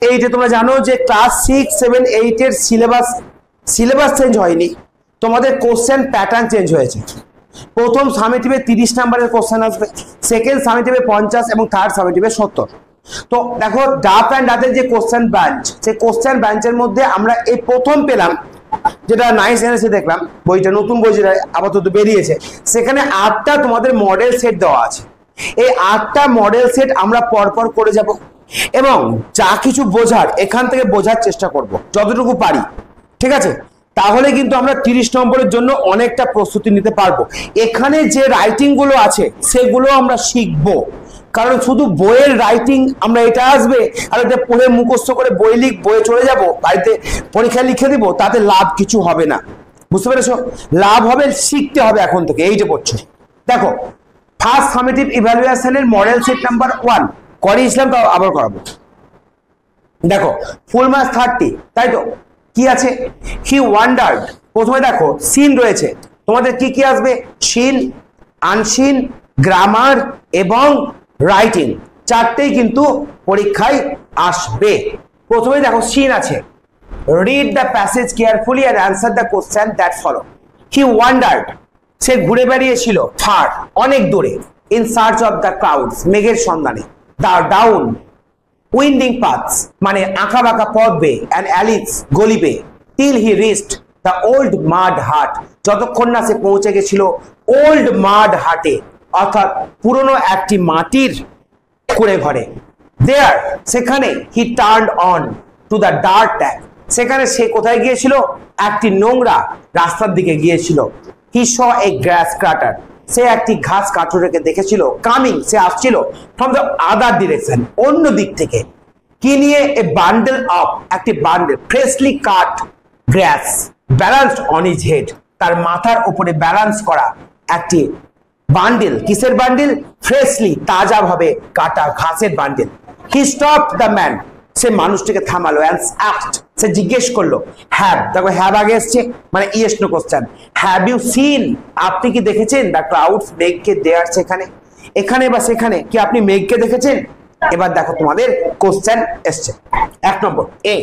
এইটা তোমরা জানো যে ক্লাস 6, 7, 8 এর সিলেবাস চেঞ্জ হয়নি, তোমাদের কোশ্চেন প্যাটার্ন চেঞ্জ হয়েছে। প্রথম সামেটিভে 30 নম্বরের কোশ্চেন আসবে, সেকেন্ড সামেটিভে 50 এবং থার্ড সামেটিভে 70। তো দেখো ডাফ অ্যান্ড ডাফের যে কোশ্চেন ব্রাঞ্চ, সেই কোশ্চেন ব্রাঞ্চের মধ্যে আমরা এই প্রথম পেলাম যেটা নাইস এনেছে, দেখলাম বইটা নতুন বই যেটা আপাতত বেরিয়েছে, সেখানে 8টা তোমাদের মডেল সেট দেওয়া আছে। এই 8টা মডেল সেট আমরা পরপর করে যাব এবং যা কিছু বোঝার এখান থেকে বোঝার চেষ্টা করব যতটুকু পারি, ঠিক আছে? তাহলে কিন্তু আমরা 30 নম্বরের জন্য অনেকটা প্রস্তুতি নিতে পারবো। এখানে যে রাইটিং গুলো আছে সেগুলো আমরা শিখবো, কারণ শুধু বইয়ের রাইটিং আমরা এটা আসবে আর এটা পড়ে মুখস্থ করে বইয়ে চলে যাব, বাড়িতে পরীক্ষা লিখে দিব, তাতে লাভ কিছু হবে না। বুঝতে পেরেছো? লাভ হবে শিখতে হবে এখন থেকে। এই যে পড়ছো, দেখো ফার্স্ট সামেটিভ ইভ্যালুয়েশনের মডেল সেট নাম্বার 1 করিয়েছিলাম, তাও আবার করাবো। দেখো ফুল মার্কস 30, তাই তো? কি আছে? He wondered. প্রথমে দেখো সিন রয়েছে, তোমাদের কি কি আসবে? সিন, আনসিন, গ্রামার এবং রাইটিং, চারটেই কিন্তু পরীক্ষায় আসবে। প্রথমে দেখো সিন আছে, read the passage carefully and answer the question that follow. He wondered, সে ঘুরে বেরিয়েছিল ফার, অনেক দূরে, in search of the clouds, মেঘের সন্ধানে, দ্য ডাউন উইন্ডিং পাথস মানে আঁকা বাঁকা পথ বেয়ে, অ্যান্ড অ্যালিস গলি বেয়ে, till he reached the old mud hut, যতক্ষণ না সে পৌঁছে গেছিল ওল্ড মাড হাটে, অর্থাৎ পুরনো একটি মাটির কুঁড়ে ঘরে। দেয়ার, সেখানে, he turned on to the dirt track, সেখানে সে কোথায় গিয়েছিল? একটি নোংরা রাস্তার দিকে গিয়েছিল। হি স এ গ্রাস ক্রাটার, সে একটি ঘাস কাঠুরেকে দেখেছিল। কামিং, সে আসছিল ফ্রম দ্য আদার ডিরেকশন, অন্য দিক থেকে। কি নিয়ে? এ বান্ডেল অফ, একটি bundle, freshly cut glass, balanced on his head, তার মাথার উপরে ব্যালেন্স করা একটি বান্ডেল। কিসের বান্ডেল? ফ্রেশলি, তাজা ভাবে কাটা ঘাসের bundle. He stopped the man, সে মানুষটিকে থামালো। অ্যান্ড আস্কড, সে জিজ্ঞেস করলো। হ্যাভ, দেখো হ্যাভ আগে এসছে মানে yes no question. Have you seen, আপনি কি দেখেছেন? দ্য ক্লাউডস, মেঘকে দেয়ার, সেখানে, এখানে বা সেখানে কি আপনি মেঘকে দেখেছেন? এবার দেখো তোমাদের কোশ্চেন এসছে। 1 নম্বর, a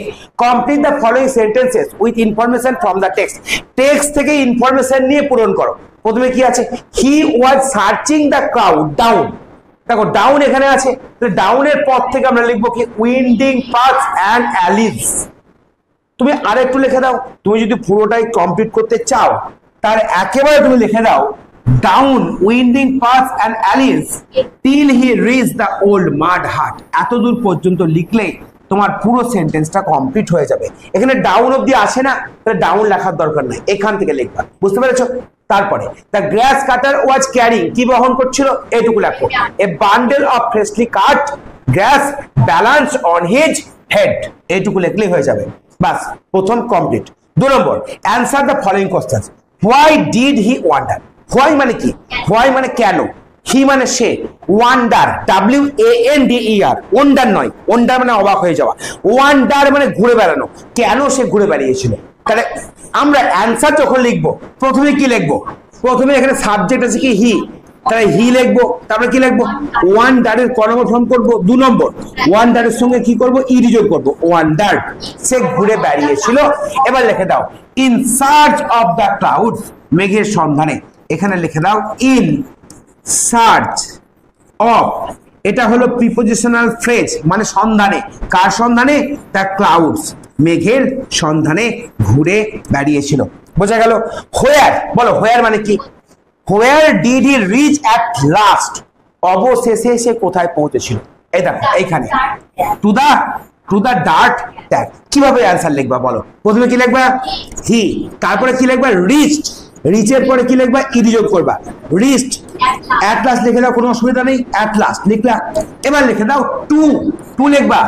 complete the following sentences with information from the text, text থেকে ইনফরমেশন নিয়ে পূরণ করো। প্রথমে কি আছে? He was searching the cloud down, দেখো ডাউন এখানে আছে, ডাউনের পর থেকে আমরা লিখবো কি? Winding paths and alleys. তুমি আরেকটু লিখে দাও, তুমি যদি পুরোটাই কমপ্লিট করতে চাও তার একেবারে তুমি লিখে দাও down winding paths and alleys till he reach the old mud hut. এত দূর পর্যন্ত লিখলে তোমার পুরো সেন্টেন্সটা কমপ্লিট হয়ে যাবে। এখানে ডাউন অব্দি আসে না, তাহলে ডাউন লেখার দরকার নাই, এখান থেকে লিখবা। বুঝতে পেরেছো? তারপরে the grass cutter was carrying, কি বহন করছিল? এইটুকু লেখো, এ bundle of freshly cut glass balance on his head, এইটুকু লিখলেই হয়ে যাবে। বাস, প্রথম complete. 2 number, answer the following questions. Why did he wonder, why মানে কি? হোয়াই মানে কেন, হি মানে সে, ওয়ান্ডার WANDER, ওয়ান্ডার নয়, ওয়ান্ডার মানে অবাক হয়ে যাওয়া, ওয়ান্ডার মানে ঘুরে বেড়ানো। কেন সে ঘুরে বেরিয়েছিল? তাহলে আমরা অ্যান্সার যখন লিখবো প্রথমে কি লিখবো? প্রথমে এখানে সাবজেক্ট আছে কি? হি, তাহলে হি লিখবো। তারপরে কি লিখবো? ওয়ান্ডারের কর্ম ফর্ম করবো। 2 নম্বর, ওয়ান্ডারের সঙ্গে কি করবো? ইডি যোগ করবো, ওয়ান্ডার, সে ঘুরে বেরিয়েছিল। এবার লিখে দাও in search of the clouds, মেঘের সন্ধানে। এখানে লিখে দাও ইন সার্চ অফ, এটা হলো প্রিপোজিশনাল ফ্রেজ, মানে সন্ধানে। কার সন্ধানে? দ্য ক্লাউডস, মেঘের সন্ধানে ঘুরে বেরিয়েছিল। বোঝা গেল? হোয়ার, বলো হোয়ার মানে কি? Where did he reach at last, অবশেষে সে কোথায় পৌঁছেছিল? এই দেখো এইখানে টু দা ডার্ট ট্যাগ। কিভাবে অ্যান্সার লিখবা বলো? প্রথমে কি লিখবা? হি, তারপরে কি লিখবা? রিচড, রিচের পরে কি লিখবা? ইডি যোগ করবা, রিচড। অ্যাট লাস্ট লিখে দাও, কোনো অসুবিধা নেই, অ্যাট লাস্ট লিখলা। এবার লিখে দাও টু লিখবা,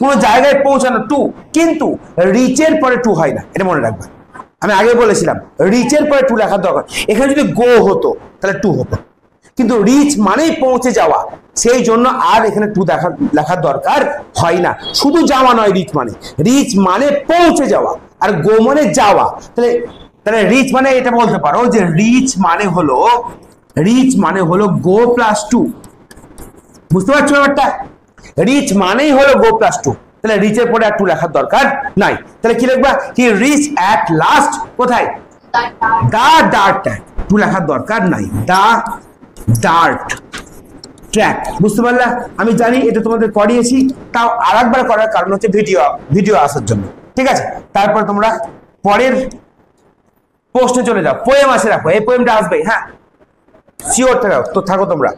কোনো জায়গায় পৌঁছানো টু, কিন্তু রিচের পরে টু হয় না, এটা মনে রাখবা। আমি আগে বলেছিলাম রিচের পরে টু লেখার দরকার। এখানে যদি গো হতো তাহলে টু হতো, কিন্তু রিচ মানেই পৌঁছে যাওয়া, সেই জন্য আর এখানে টু লেখার দরকার হয় না। শুধু যাওয়া নয়, রিচ মানে পৌঁছে যাওয়া, আর গো মানে যাওয়া। তাহলে রিচ মানে এটা বলতে পারো যে রিচ মানে হলো গো প্লাস টু। বুঝতে পারছো ব্যাপারটা? রিচ মানেই হলো গো প্লাস টু। তাহলে রিচের পরে আর টু লেখার দরকার নাই। তাহলে কি লিখবা? হি রিচ অ্যাট লাস্ট কোথায়? দা ডার্ট ট্র্যাক। টু লেখার দরকার নাই, দা ডার্ট ট্র্যাক। বুঝতে পারলা? আমি জানি এটা তোমাদের করিয়েছি, তাও আরেকবার করার কারণ হচ্ছে ভিডিও আসার জন্য। ঠিক আছে, তারপর তোমরা পরের প্রশ্নে চলে যাও। পোয়েম আসে, রাখো এই পোয়েমটা আসবে। হ্যাঁ শিওর থাকো তোমরা,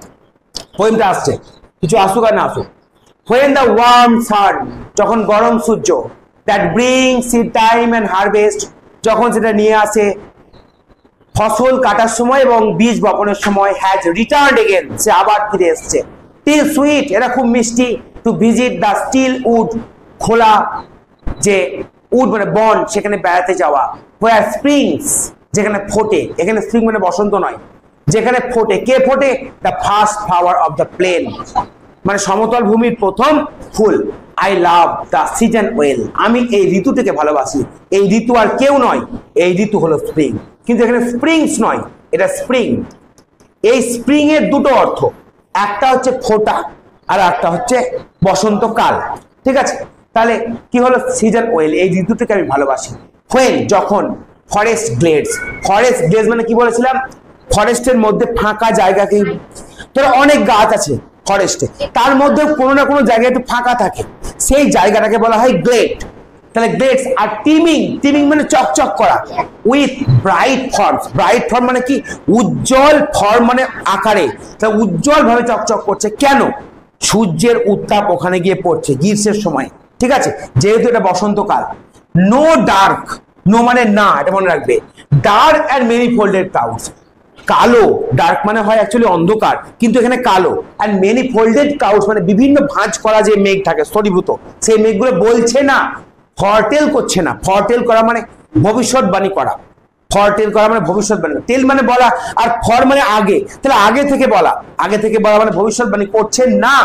পোয়েমটা আসছে, কিছু আসুক আর না আসুক। When the warm sun, যখন গরম সূর্য, that brings seed time and harvest, যখন সেটা নিয়ে আসে ফসল কাটার সময় এবং বীজ বপনের সময়, has returned again, সে আবার ফিরে এসছে। Till sweet, এটা খুব মিষ্টি, to visit the still wood, খোলা যে উড মানে বন, সেখানে বেড়াতে যাওয়া। Where springs, যেখানে ফোটে, এখানে স্প্রিং মানে বসন্ত নয়, যেখানে ফোটে, কে ফোটে? The first flower of the plain, মানে সমতল ভূমির প্রথম ফুল। I love the season well, আমি এই ঋতুটাকে ভালোবাসি। এই ঋতু আর কেউ নয়, এই ঋতু হলো স্প্রিং। কিন্তু এখানে স্প্রিংস নয়, এটা স্প্রিং। এই স্প্রিং এর দুটো অর্থ, একটা হচ্ছে ফোটা আর একটা হচ্ছে বসন্তকাল। ঠিক আছে, তাহলে কি হলো? সিজন ওয়েল, এই ঋতুটাকে আমি ভালোবাসি। হোয়েন, যখন। ফরেস্ট গ্লেডস, ফরেস্ট গ্লেডস মানে কি বলেছিলাম? ফরেস্টের মধ্যে ফাঁকা জায়গাকে, ধরো অনেক গাছ আছে ফরেস্টে, তার মধ্যে কোনো না কোনো জায়গায় একটু ফাঁকা থাকে, সেই জায়গাটাকে বলা হয় গ্লেড। তাহলে গ্লেডস। আর টিমিং, টিমিং মানে চকচক করা, with bright form. Bright form মানে কি? উজ্জ্বল। ফর্ম মানে আকারে, তাহলে উজ্জ্বল ভাবে চকচক করছে। কেন? সূর্যের উত্তাপ ওখানে গিয়ে পড়ছে গ্রীষ্মের সময়। ঠিক আছে, যেহেতু এটা বসন্তকাল। নো ডার্ক, নো মানে না, এটা মনে রাখবে। Dark and many folded clouds, কালো। ডার্ক মানে হয় অ্যাকচুয়ালি অন্ধকার, কিন্তু এখানে কালো। অ্যান্ড মেনি ফোল্ডেড ক্লাউডস মানে বিভিন্ন ভাঁজ করা যে মেঘ থাকে স্তরীভূত, সেই মেঘগুলো বলছে না, ফরটেল করছে না। ফরটেল করা মানে ভবিষ্যৎবাণী করা, ফরটেল করা মানে ভবিষ্যৎবাণী। টেল মানে বলা, আর ফর মানে আগে, তাহলে আগে থেকে বলা। আগে থেকে বলা মানে ভবিষ্যৎবাণী করছে না।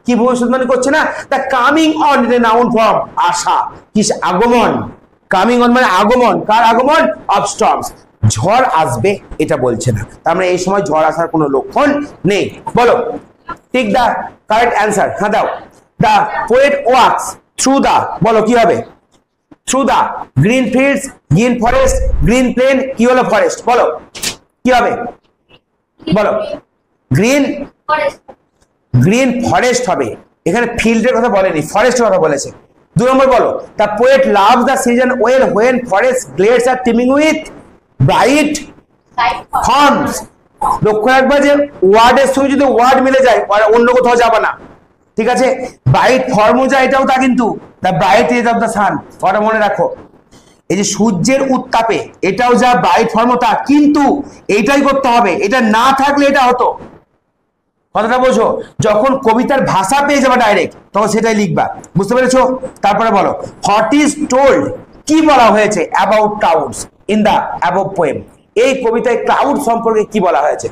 কি ভবিষ্যৎবাণী করছে না? The coming on, noun form, আসা, কি আগমন। কামিং অন মানে আগমন, কার আগমন? অফ স্টর্মস, ঝড় আসবে এটা বলছে না। তার মানে এই সময় ঝড় আসার কোনো লক্ষণ নেই। বলো, টিক দা কারেক্ট অ্যান্সার। হ্যাঁ দাও। The poet walks through the, বলো কি হবে? Through the green fields, green forest, green plain, কি হলো? ফরেস্ট। বলো কি হবে? বলো। গ্রিন গ্রিন ফরেস্ট হবে। এখানে ফিল্ডের কথা বলেনি, ফরেস্টের কথা বলেছে। 2 নম্বর বলো। The poet loves the season well when forest glades are teeming with bright forms. লক্ষ্য রাখবা যে ওয়ার্ডের সঙ্গে যদি ওয়ার্ড মিলে যায়, অন্য কোথাও যাবে না। ঠিক আছে, ব্রাইট ফর্মও যা, এটাও তা, কিন্তু the bright rays of the sun, ওটা মনে রাখো। এই যে সূর্যের উত্তাপে, এটাও যা, ব্রাইট ফর্মও তা, কিন্তু এইটাই করতে হবে, এটা না থাকলে এটা হতো। কথাটা বোঝো? যখন কবিতার ভাষা পেয়ে যাবে ডাইরেক্ট, তখন সেটাই লিখবা। বুঝতে পেরেছো? তারপরে বলো, হোয়াট ইজ টোল্ড, কি বলা হয়েছে about clouds in the above poem, এই কবিতায় ক্লাউড সম্পর্কে কি বলা হয়েছে?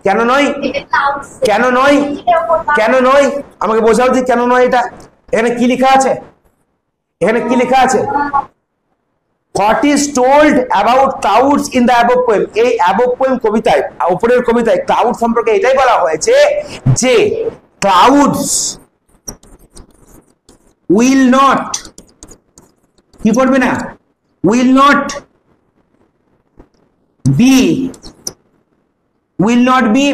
কেন নয়? কেন নয়? কেন নয়? আমাকে বোঝাও যে কেন নয় এটা। এখানে কি লেখা আছে? এখানে কি লেখা আছে? What is told about clouds in the above poem, এই above poem কবিতায়, উপরের কবিতায় ক্লাউড সম্পর্কে এটাই বলা হয়েছে যে ক্লাউডস will not, কি করবে না? will not be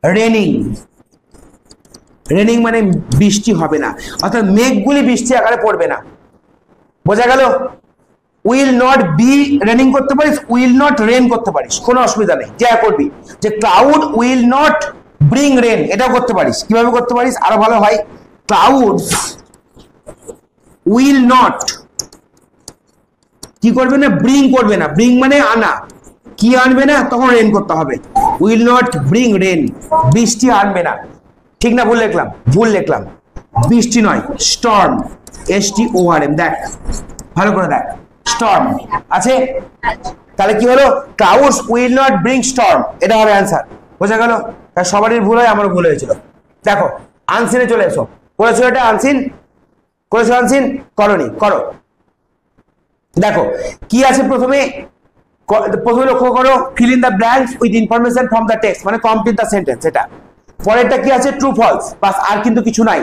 raining। Raining মানে বৃষ্টি হবে না, অর্থাৎ মেঘগুলি বৃষ্টি আকারে পড়বে না। বোঝা গেল? উইল নট বি রেনিং করতে পারিস, উইল নট রেন করতে পারিস, কোনো অসুবিধা নেই, যা করবি। যে cloud will not bring rain, এটাও করতে পারিস। কিভাবে করতে পারিস? আরো ভালো হয়, ক্লাউডস উইল নট, কি করবে না? ব্রিং করবে না। ব্রিং মানে আনা, কি আনবে না? তখন রেন করতে হবে। উইল নট ব্রিং রেন, বৃষ্টি আনবে না। ঠিক না ভুল লিখলাম? ভুল লিখলাম, বৃষ্টি নয়, স্টর্ম, STORM। দেখ ভালো করে দেখ, স্টর্ম আছে। তাহলে কি হলো? Clouds will not bring storm, এটা হবে অ্যান্সার। বোঝা গেল? সবারই ভুল হয়, আমারও ভুল হয়েছিল। দেখো আনসিনে চলে এসো। করেছো এটা আনসিন? করেছো আনসিন? করনি? করো। দেখো কি আছে প্রথমে, লক্ষ্য করো, fill in the blanks with information from the text, মানে কমপ্লিট দ্য সেন্টেন্স। এটা পরেরটা কি আছে? ট্রু ফলস, বাস, আর কিন্তু কিছু নাই।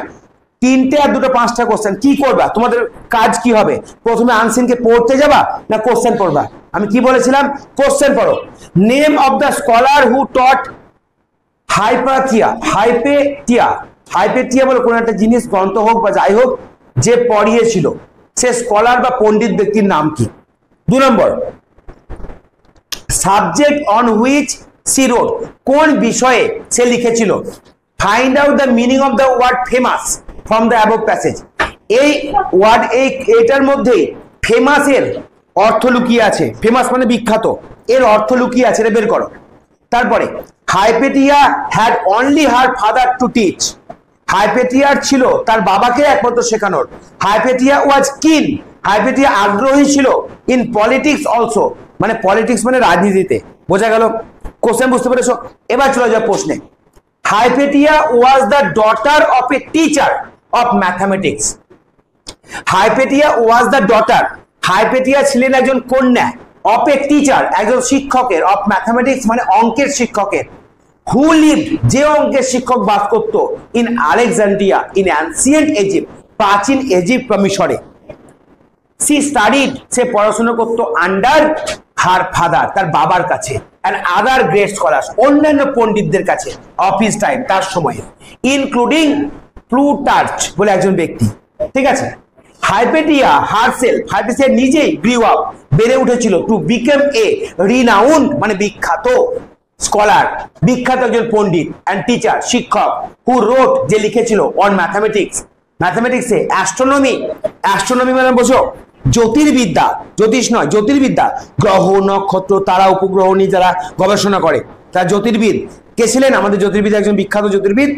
তিনটে আর দুটো পাঁচটা কোশ্চেন, কি করবা? তোমাদের কাজ কি হবে? প্রথমে আনসিনকে পড়তে যাবা না কোশ্চেন পড়বা? আমি কি বলেছিলাম? কোশ্চেন পড়ো। Name of the scholar who টট হাইপাথিয়া। হাইপেটিয়া বলে কোনো একটা জিনিস, গ্রন্থ হোক বা যাই হোক, যে পড়িয়েছিল সে স্কলার বা পণ্ডিত ব্যক্তির নাম কি? 2 নম্বর, subject on which she wrote, কোন বিষয়ে সে লিখেছিল? Find out the meaning of the word famous from the above passage. এই ওয়ার্ড, এটার মধ্যে ফেমাসের অর্থ লুকিয়ে আছে। ফেমাস মানে বিখ্যাত, এর অর্থ লুকিয়ে আছে, এটা বের করো। তারপরে Hypatia had only her father to teach. হাইপেটিয়ার ছিল তার বাবাকে একমাত্র শেখানোর। হাইপেটিয়া ওয়াজ কিন, হাইপেটিয়া আগ্রহী ছিল। ইন পলিটিক্স অলসো, মানে পলিটিক্স মানে রাজনীতিতে। বোঝা গেল? কোশ্চেন বুঝতে পেরেছো? এবার চলে যাও প্রশ্নে। Hypatia was the daughter of a teacher of mathematics. Hypatia was the daughter, Hypatia ছিলেন একজন কন্যা, অফ এ টিচার একজন শিক্ষকের, অফ ম্যাথামেটিক্স মানে অঙ্কের শিক্ষকের, হু লিভড যে অঙ্কের শিক্ষক বাস করত, in Alexandria in ancient Egypt প্রাচীন ইজিপ্ট বা মিশরে। সি স্টাডিড সে পড়াশোনা করতো আন্ডার হার ফাদার তার বাবার কাছে, এন্ড আদার গ্রেট স্কলার্স অন্যান্য পণ্ডিতদের কাছে, অফ হিজ টাইম তার সময়ে, ইনক্লুডিং প্লুটার্চ বলে একজন ব্যক্তি। ঠিক আছে? হাইপেটিয়া হারসেলফ, হাইপেটিয়া নিজেই গ্রিউ আপ বেড়ে উঠেছিল, টু বিকাম এ রিনাউন্ড মানে বিখ্যাত স্কলার, বিখ্যাত একজন পণ্ডিত, অ্যান্ড টিচার শিক্ষক, হু রোট যে লিখেছিল, অন ম্যাথামেটিক্স ম্যাথামেটিক্সে, অ্যাস্ট্রোনমি, অ্যাস্ট্রোনমি মানে বোঝো জ্যোতির্বিদ্যা, জ্যোতিষ নয় জ্যোতির্বিদ্যা, গ্রহ নক্ষত্র তারা উপগ্রহ নিয়ে যারা গবেষণা করে তারা জ্যোতির্বিদ। কে ছিলেন আমাদের জ্যোতির্বিদ? একজন বিখ্যাত জ্যোতির্বিদ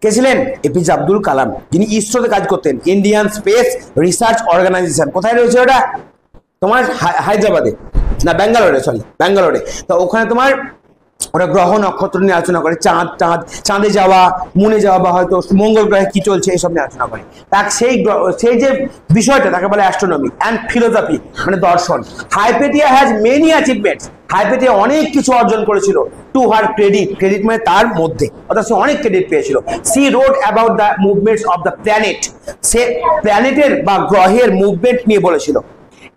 কে ছিলেন? এপিজে আব্দুল কালাম, যিনি ইসরোতে কাজ করতেন, ইন্ডিয়ান স্পেস রিসার্চ অর্গানাইজেশন। কোথায় রয়েছে ওটা? তোমার হায়দ্রাবাদে না ব্যাঙ্গালোরে, সরি ব্যাঙ্গালোরে। তো ওখানে তোমার ওরা গ্রহ নক্ষত্র নিয়ে আলোচনা করে, চাঁদে যাওয়া, মুনে যাওয়া, বা হয়তো মঙ্গল গ্রহে কি চলছে এসব নিয়ে আলোচনা করে। তার সেই যে বিষয়টা তাকে বলে অ্যাস্ট্রোনমি অ্যান্ড ফিলোসফি মানে দর্শন। হাইপেটিয়া হ্যাজ মেনি অ্যাচিভমেন্টস, হাইপেটিয়া অনেক কিছু অর্জন করেছিল, টু হার ক্রেডিট, ক্রেডিট মানে তার মধ্যে, অর্থাৎ সে অনেক ক্রেডিট পেয়েছিল। She wrote about the movements of the planet, সে প্ল্যানেটের বা গ্রহের মুভমেন্ট নিয়ে বলেছিল।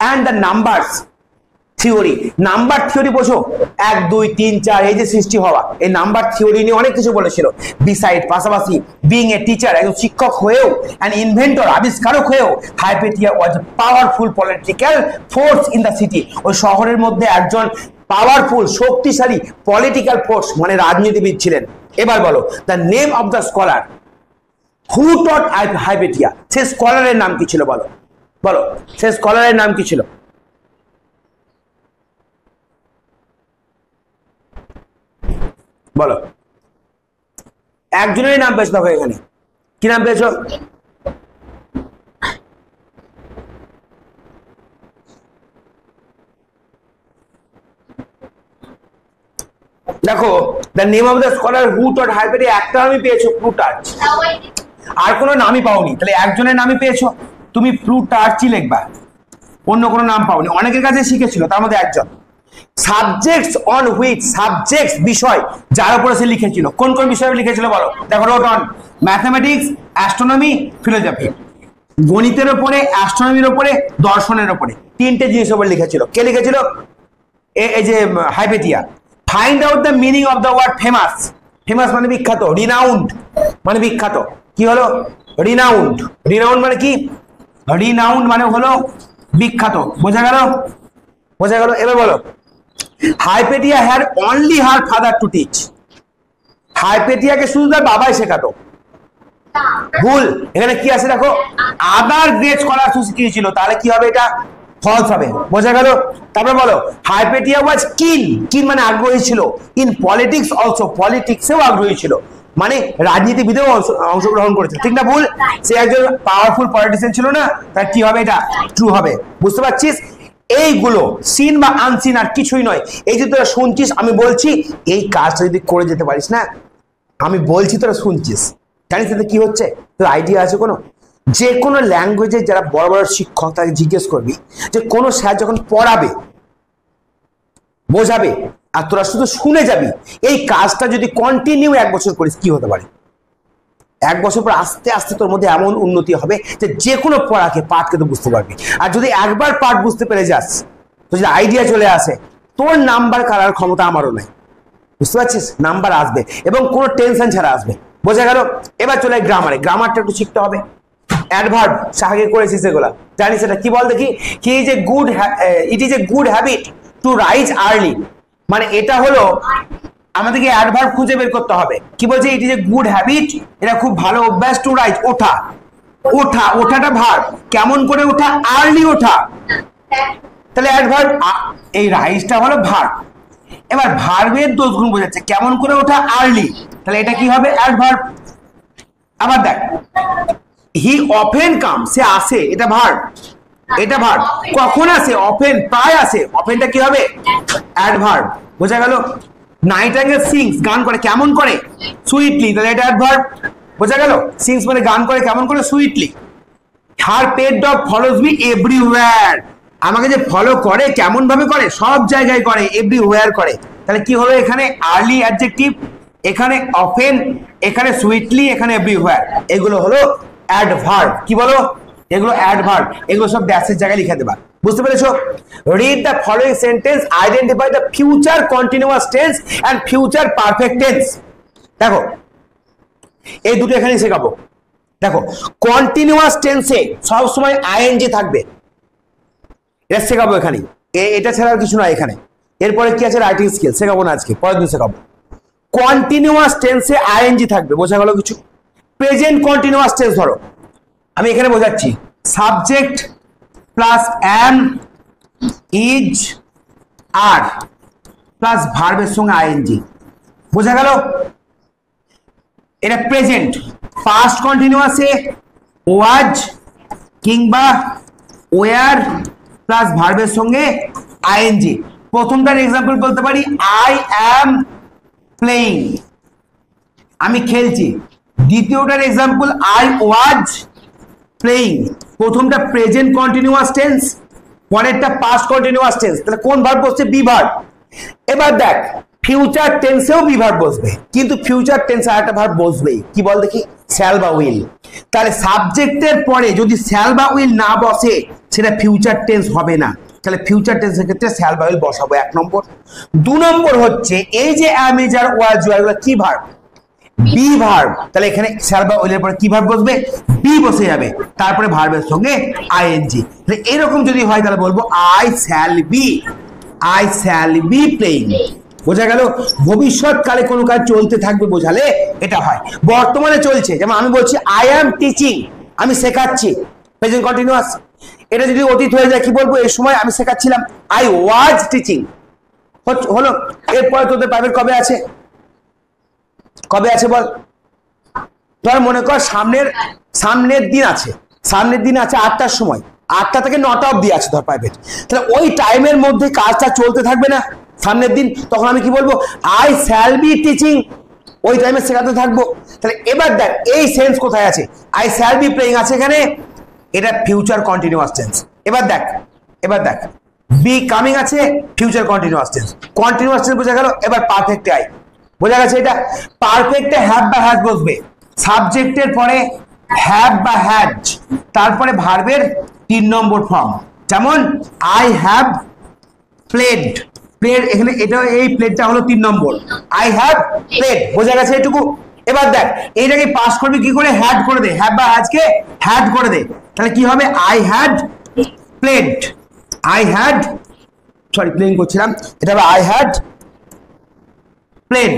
And the numbers theory, number theory বোঝো, 1 2 3 4 এই যে সৃষ্টি হওয়া, এই নাম্বার থিওরি নিয়ে অনেক কিছু বলেছিল। বিসাইড পাশাপাশি, বিং এ টিচার একজন শিক্ষক হয়েও, অ্যান ইনভেন্টর আবিষ্কারক হয়েও, Hypatia was a powerful political force in the city, ওই শহরের মধ্যে একজন পাওয়ারফুল শক্তিশালী পলিটিক্যাল ফোর্স মানে রাজনীতিবিদ ছিলেন। এবার বলো the name of the scholar who taught Hypatia, সে স্কলারের নাম কি ছিল? বলো বলো, সে স্কলারের নাম কি ছিল? বলো, একজনের নাম পেয়েছো, দেখো এখানে কি নাম পেয়েছো? দেখো the name of the scholar who taught Hypatia, একটা নামই পেয়েছো, প্লুটার্চ, আর কোনো নামই পাওনি। তাহলে একজনের নামই পেয়েছো, তুমি প্লুটার্চই লিখবা, অন্য কোনো নাম পাওনি। অনেকের কাছে শিখেছিল, তার মধ্যে একজন। সাবজেক্টস অন হুইচ, সাবজেক্টস বিষয় যার উপরে সে লিখেছিল, কোন কোন বিষয়ে লিখেছিল বলো? দেখো রোট অন ম্যাথমেটিক্স, অ্যাস্ট্রোনমি, ফিলোসফি। গণিতের উপরে, অ্যাস্ট্রোনমির উপরে, দর্শনের উপরে, তিনটে জিনিস উপরে লিখেছিল। কে লিখেছিল? এই যে Hypatia. Find out the meaning of the word famous, famous মানে বিখ্যাত, রিনাউন্ড মানে বিখ্যাত। কি হলো? রিনাউন্ড, রিনাউন্ড মানে কি? রিনাউন্ড মানে হলো বিখ্যাত। বোঝা গেল? বোঝা গেল? এবার বলো Hypatia had only her father to teach, হাইপেটিয়াকে শুধু তার বাবাই শেখাতো। ভুল, এখানে কি আছে দেখো, আদার গ্রেট স্কলার শিখিয়েছিল, তাহলে কি হবে? এটা ফলস হবে। বোঝা গেল? তারপরে বলো হাইপেটিয়া ওয়াজ কিন, কিন মানে আগ্রহী ছিল, ইন পলিটিক্স অলসো, পলিটিক্সেও আগ্রহী ছিল, মানে রাজনীতিবিদেও অংশগ্রহণ করেছিল। ঠিক না ভুল? সে একজন পাওয়ারফুল পলিটিশিয়ান ছিল না, তার কি হবে? এটা ট্রু হবে। বুঝতে পারছিস? এইগুলো সিন বা আনসিন আর কিছুই নয়। এই যে তোরা শুনছিস, আমি বলছি, এই কাজটা যদি করে যেতে পারিস না, আমি বলছি তোরা শুনছিস, জানিস তাতে কি হচ্ছে? তোর আইডিয়া আছে কোনো? যে কোনো ল্যাঙ্গুয়েজে যারা বড় বড় শিক্ষক তাকে জিজ্ঞেস করবি যে কোনো স্যার যখন পড়াবে, বোঝাবে, আর তোরা শুধু শুনে যাবি, এই কাজটা যদি কন্টিনিউ 1 বছর করিস কি হতে পারে? 1 বছর পর আস্তে আস্তে তোর মধ্যে এমন উন্নতি হবে যে যে কোনো পড়াকে পাঠকে তো বুঝতে পারবি। আর যদি একবার পাঠ বুঝতে পেরে যাস, তো যদি আইডিয়া চলে আসে, তোর নাম্বার কাটার ক্ষমতা আমারও নাই, বুঝতে পারছিস? নাম্বার আসবে এবং কোনো টেনশন ছাড়া আসবে, বোঝা গেল? এবার চলে গ্রামারে, গ্রামারটা একটু শিখতে হবে। অ্যাডভার্ব আগে করেছিস এগুলা, জানিস এটা কি? বল দেখি। কি is a good, it is a good habit to rise early, মানে এটা হলো আমাদেরকে অ্যাডভার্ব খুঁজে বের করতে হবে। কি বলছে? It is a good habit, এটা খুব ভালো অভ্যাস, টু রাইজ ওঠা, ওঠা, ওঠাটা ভার্ব, কেমন করে ওঠা? আর্লি ওঠা, তাহলে অ্যাডভার্ব, এই রাইজটা হলো ভার্ব। এবার ভার্বের দোষগুণ বোঝাচ্ছে, কেমন করে ওঠা? আর্লি, তাহলে এটা কি হবে? অ্যাডভার্ব। আবার দেখ, হি অফেন কাম, সে আসে, এটা ভার্ব, এটা ভার্ব। কখন আসে? অফেন, প্রায় আসে, অফেনটা কি হবে? অ্যাডভার্ব, বোঝা গেল? নাইটিঙ্গেল সিংস, গান করে, কেমন করে? সুইটলি, তাহলে এটা অ্যাডভার্ব, বোঝা গেল? সিংস মানে গান করে, কেমন করে? Sweetly. Her pet dog follows me everywhere, আমাকে যে ফলো করে কেমন ভাবে করে? সব জায়গায় করে, এভরিওয়্যার করে, তাহলে কি হলো? এখানে আর্লি অ্যাডজেক্টিভ, এখানে অফেন, এখানে সুইটলি, এখানে এভরিওয়্যার, এগুলো হলো অ্যাডভার্ব। কি বলো? এগুলো অ্যাডভার্ব, এগুলো সব ড্যাশের জায়গায় লিখে দেবা, বুঝতে পেরেছো? Read the following sentence, identify the future continuous tense and future perfect tense. দেখো এই দুটো এখানে শেখাবো। দেখো কন্টিনিউয়াস টেন্সে সবসময় আইএনজি থাকবে, এটা শেখাবো এখানে, এটা ছাড়া আর কিছু নয় এখানে। এরপরে কি আছে? রাইটিং স্কিল শেখাবো না আজকে, পরের দিন শেখাবো। কন্টিনিউয়াস টেন্সে আইএনজি থাকবে, বোঝা গেল কিছু? প্রেজেন্ট কন্টিনিউয়াস টেন্স ধরো, আমি এখানে বোঝাচ্ছি, subject plus am, is, are plus ভার্বের সঙ্গে আইএনজি, বোঝা গেল? এটা প্রেজেন্ট। পাস্ট কন্টিনিউয়াসে ওয়াজ কিংবা ওয়ার প্লাস ভার্বের সঙ্গে আইএনজি। প্রথমটার এক্সাম্পল বলতে পারি, আই অ্যাম প্লেইং, আমি খেলছি। দ্বিতীয়টার এক্সাম্পল, আই ওয়াজ প্লেইং। প্রথমটা প্রেজেন্ট কন্টিনিউয়াস টেন্স, পরেরটা পাস্ট কন্টিনিউয়াস টেন্স, তাহলে কোন ভার্ব বসছে? Be verb. এবার দেখ ফিউচার টেন্সেও বি ভার্ব বসবে, কিন্তু ফিউচার টেন্সে আরেকটা ভার্ব বসবেই, কি বল দেখি? শ্যাল বা উইল। তাহলে সাবজেক্টের পরে যদি শ্যাল বা উইল না বসে সেটা ফিউচার টেন্স হবে না, তাহলে ফিউচার টেন্সের ক্ষেত্রে শ্যাল বা উইল বসাবো, 1 নম্বর। 2 নম্বর হচ্ছে এই যে অ্যাম, ইজ, আর, ওয়াজ, ইউ, এগুলো কি ভার্ব? বি ভার্ব, তাহলে এখানে শ্যাল বা উইলের পরে কি ভার্ব বসবে? বি বসে যাবে, তারপরে ভার্বের সঙ্গে আইএনজি। তাহলে এরকম যদি হয় তাহলে বলবো আই শ্যাল বি প্লেইং, বোঝা গেল? ভবিষ্যৎকালে কোনো কাজ চলতে থাকবে বোঝালে এটা হয়। বর্তমানে চলছে, যেমন আমি বলছি আই অ্যাম টিচিং, আমি শেখাচ্ছি, প্রেজেন্ট কন্টিনিউয়াস। এটা যদি অতীত হয়ে যায় কি বলবো? এই সময় আমি শেখাচ্ছিলাম, আই ওয়াজ টিচিং, হলো। এরপরে তোদের প্রাইভেট কবে আছে? কবে আছে বল? ধর মনে কর সামনের দিন আছে, 8টার সময়, 8টা থেকে 9টা অবধি আছে ধর প্রাইভেট, তাহলে ওই টাইমের মধ্যে কাজটা চলতে থাকবে না সামনের দিন, তখন আমি কি বলবো? আই শ্যাল বি টিচিং, ওই টাইমে শেখাতে থাকবো। তাহলে এবার দেখ এই সেন্স কোথায় আছে? আই শ্যাল বি প্লেইং আছে এখানে, এটা ফিউচার কন্টিনিউয়াস টেন্স। এবার দেখ বি কামিং আছে, future continuous tense, continuous tense বোঝা গেল। এবার পারফেক্টে আই, বোঝা গেছে? এটা পারফেক্টে হ্যাভ বা হ্যাজ বসবে, সাবজেক্টের পরে হ্যাভ বা হ্যাজ, তারপরে ভার্বের 3 নম্বর ফর্ম, যেমন আই হ্যাভ প্লেড, এখানে এটা এই প্লেটটা হলো 3 নম্বর, আই হ্যাভ প্লেড, বোঝা গেছে এটুকু? এবার দেখ এইটাকে পাস করবি কি করে? হ্যাড করে দে, হ্যাভ বা হ্যাজকে হ্যাড করে দে, তাহলে কি হবে? আই হ্যাড প্লেড, প্লেইং করছিলাম, এটা হবে আই হ্যাড প্লেড,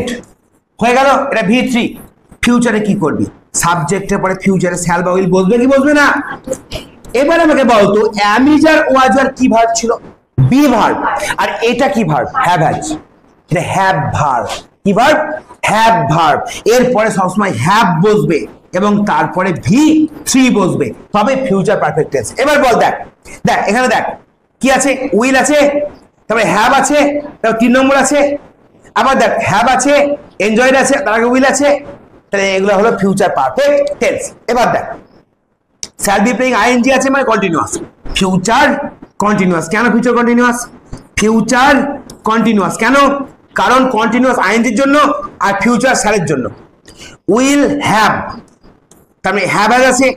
হয়ে গেল। এটা V3। ফিউচারে কি করবি? সাবজেক্টের পরে ফিউচারে শ্যাল বা উইল বসবে কি বসবে না? এবার আমাকে বলতো অ্যাম, ইজ, আর, ওয়াজ, আর কি ভার্ব ছিল? Be verb. আর এটা কি ভার্ব? হ্যাভ হ্যাজ, এটা হ্যাভ ভার্ব। কি ভার্ব? Have verb. এরপরে সবসময় হ্যাভ বসবে এবং তারপরে V3 বসবে, তবে ফিউচার পারফেক্ট টেন্স। এবার বল, দেখ এখানে দেখ কি আছে? উইল আছে, তারপরে হ্যাভ আছে, তারপর 3 নম্বর আছে, আবার দেখ হ্যাভ আছে, এনজয়েড আছে, তার আগে উইল আছে, তাহলে এগুলো হলো ফিউচার পারফেক্ট টেন্স। এবার দেখ শ্যাল বি প্লেইং আইএনজি আছে মানে কন্টিনিউয়াস, ফিউচার কন্টিনিউয়াস। কেন ফিউচার কন্টিনিউয়াস? ফিউচার কন্টিনিউয়াস কেন? কারণ কন্টিনিউয়াস আইএনজির জন্য আর ফিউচার শ্যালের জন্য। উইল হ্যাভ তার মানে হ্যাভ হ্যাজ আছে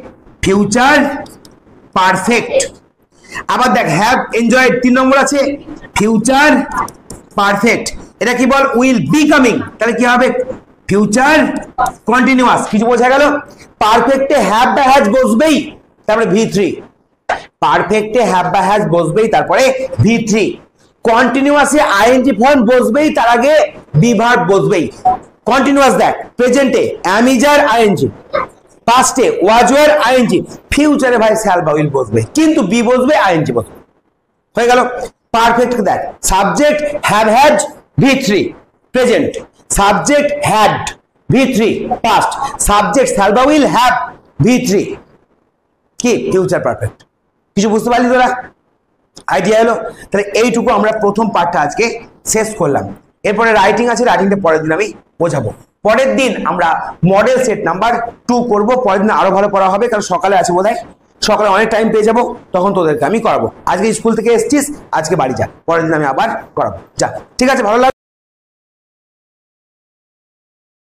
ফিউচার পারফেক্ট। আবার দেখ হ্যাভ এনজয়েড 3 নম্বর আছে ফিউচার পারফেক্ট। এটা কি বল উইল বি কামিং, তাহলে কি হবে ফিউচার কন্টিনিউয়াস। কিছু বোঝা গেল? পারফেক্টে হ্যাভ বা হ্যাজ বসবেই, তারপরে V3। পারফেক্টে হ্যাভ বা হ্যাজ বসবেই, তারপরে V3। কন্টিনিউয়াসে আইএনজি ফর্ম বসবেই, তার আগে বি ভার্ব বসবেই। কন্টিনিউয়াস দেখ প্রেজেন্টে অ্যাম ইজ আর আইএনজি, পাস্টে ওয়াজ ওয়ার আইএনজি, ফিউচারে ভাই শ্যাল বা উইল বসবে, কিন্তু বি বসবে আইএনজি বসবে। হয়ে গেল। পারফেক্ট দেখ subject have has V3 present, subject had V3 past, subject shall বা উইল হ্যাভ V3 কি ফিউচার পারফেক্ট। কিছু বুঝতে পারলি তোরা? আইডিয়া এলো? তাহলে এইটুকু আমরা প্রথম পার্টটা আজকে শেষ করলাম। এরপরে রাইটিং আছে, রাইটিংটা পরের দিন আমি বোঝাবো। পরের দিন আমরা মডেল সেট নাম্বার 2 করব। পরের দিন আরো ভালো পড়া হবে, কারণ সকালে আছে বোধহয়, সকালে অনেক টাইম পেয়ে যাবো, তখন তোদেরকে আমি করাবো। আজকে স্কুল থেকে এসছিস, আজকে বাড়ি যা, পরের দিন আমি আবার করাবো। যা, ঠিক আছে, ভালো লাগে।